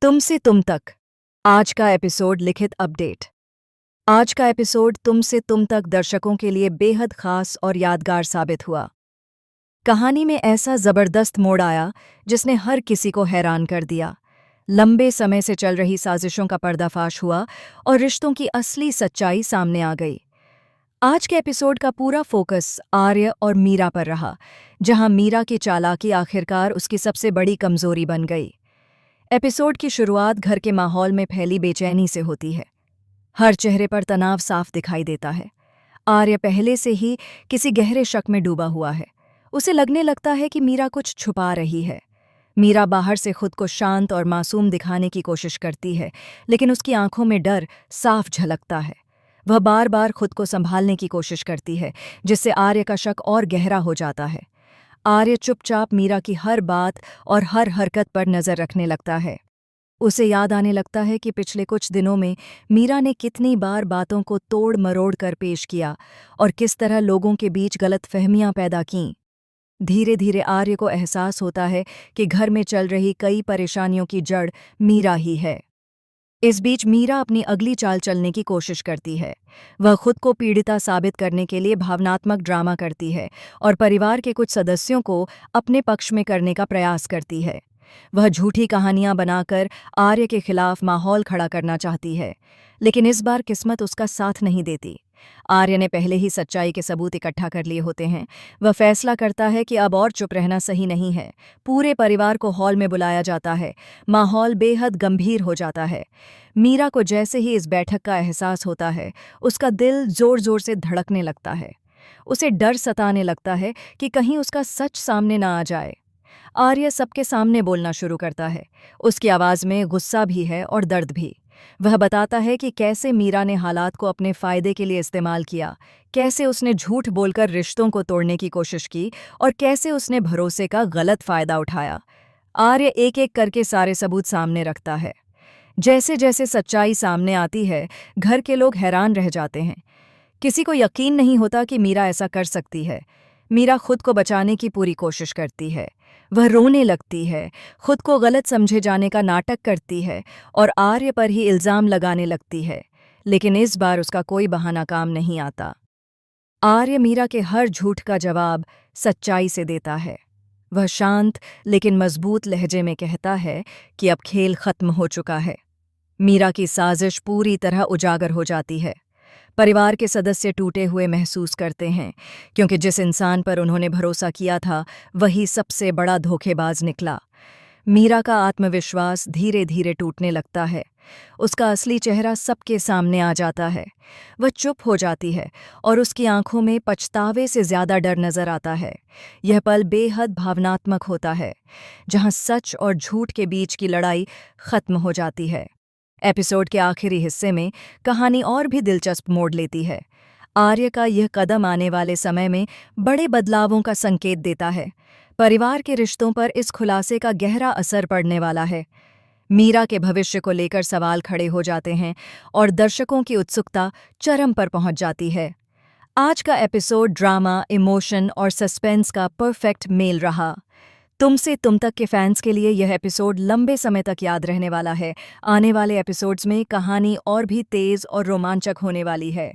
तुमसे तुम तक। आज का एपिसोड लिखित अपडेट। आज का एपिसोड तुमसे तुम तक दर्शकों के लिए बेहद खास और यादगार साबित हुआ। कहानी में ऐसा जबरदस्त मोड़ आया जिसने हर किसी को हैरान कर दिया। लंबे समय से चल रही साजिशों का पर्दाफाश हुआ और रिश्तों की असली सच्चाई सामने आ गई। आज के एपिसोड का पूरा फोकस आर्य और मीरा पर रहा, जहां मीरा की चालाकी आखिरकार उसकी सबसे बड़ी कमजोरी बन गई। एपिसोड की शुरुआत घर के माहौल में फैली बेचैनी से होती है। हर चेहरे पर तनाव साफ दिखाई देता है। आर्य पहले से ही किसी गहरे शक में डूबा हुआ है। उसे लगने लगता है कि मीरा कुछ छुपा रही है। मीरा बाहर से खुद को शांत और मासूम दिखाने की कोशिश करती है, लेकिन उसकी आंखों में डर साफ झलकता है। वह बार बार खुद को संभालने की कोशिश करती है, जिससे आर्य का शक और गहरा हो जाता है। आर्य चुपचाप मीरा की हर बात और हर हरकत पर नजर रखने लगता है। उसे याद आने लगता है कि पिछले कुछ दिनों में मीरा ने कितनी बार बातों को तोड़ मरोड़ कर पेश किया और किस तरह लोगों के बीच गलतफहमियां पैदा कीं। धीरे धीरे आर्य को एहसास होता है कि घर में चल रही कई परेशानियों की जड़ मीरा ही है। इस बीच मीरा अपनी अगली चाल चलने की कोशिश करती है। वह खुद को पीड़िता साबित करने के लिए भावनात्मक ड्रामा करती है और परिवार के कुछ सदस्यों को अपने पक्ष में करने का प्रयास करती है। वह झूठी कहानियां बनाकर आर्य के खिलाफ माहौल खड़ा करना चाहती है, लेकिन इस बार किस्मत उसका साथ नहीं देती। आर्य ने पहले ही सच्चाई के सबूत इकट्ठा कर लिए होते हैं। वह फैसला करता है कि अब और चुप रहना सही नहीं है। पूरे परिवार को हॉल में बुलाया जाता है। माहौल बेहद गंभीर हो जाता है। मीरा को जैसे ही इस बैठक का एहसास होता है, उसका दिल जोर जोर से धड़कने लगता है। उसे डर सताने लगता है कि कहीं उसका सच सामने ना आ जाए। आर्य सबके सामने बोलना शुरू करता है। उसकी आवाज़ में गुस्सा भी है और दर्द भी। वह बताता है कि कैसे मीरा ने हालात को अपने फायदे के लिए इस्तेमाल किया, कैसे उसने झूठ बोलकर रिश्तों को तोड़ने की कोशिश की और कैसे उसने भरोसे का गलत फायदा उठाया। आर्य एक एक करके सारे सबूत सामने रखता है। जैसे जैसे सच्चाई सामने आती है, घर के लोग हैरान रह जाते हैं। किसी को यकीन नहीं होता कि मीरा ऐसा कर सकती है। मीरा खुद को बचाने की पूरी कोशिश करती है। वह रोने लगती है, खुद को गलत समझे जाने का नाटक करती है और आर्य पर ही इल्ज़ाम लगाने लगती है। लेकिन इस बार उसका कोई बहाना काम नहीं आता। आर्य मीरा के हर झूठ का जवाब सच्चाई से देता है। वह शांत लेकिन मजबूत लहजे में कहता है कि अब खेल खत्म हो चुका है। मीरा की साजिश पूरी तरह उजागर हो जाती है। परिवार के सदस्य टूटे हुए महसूस करते हैं, क्योंकि जिस इंसान पर उन्होंने भरोसा किया था वही सबसे बड़ा धोखेबाज निकला। मीरा का आत्मविश्वास धीरे धीरे टूटने लगता है। उसका असली चेहरा सबके सामने आ जाता है। वह चुप हो जाती है और उसकी आंखों में पछतावे से ज्यादा डर नजर आता है। यह पल बेहद भावनात्मक होता है, जहां सच और झूठ के बीच की लड़ाई खत्म हो जाती है। एपिसोड के आखिरी हिस्से में कहानी और भी दिलचस्प मोड़ लेती है। आर्य का यह कदम आने वाले समय में बड़े बदलावों का संकेत देता है। परिवार के रिश्तों पर इस खुलासे का गहरा असर पड़ने वाला है। मीरा के भविष्य को लेकर सवाल खड़े हो जाते हैं और दर्शकों की उत्सुकता चरम पर पहुंच जाती है। आज का एपिसोड ड्रामा, इमोशन और सस्पेंस का परफेक्ट मेल रहा। तुमसे तुम तक के फैंस के लिए यह एपिसोड लंबे समय तक याद रहने वाला है। आने वाले एपिसोड्स में कहानी और भी तेज और रोमांचक होने वाली है।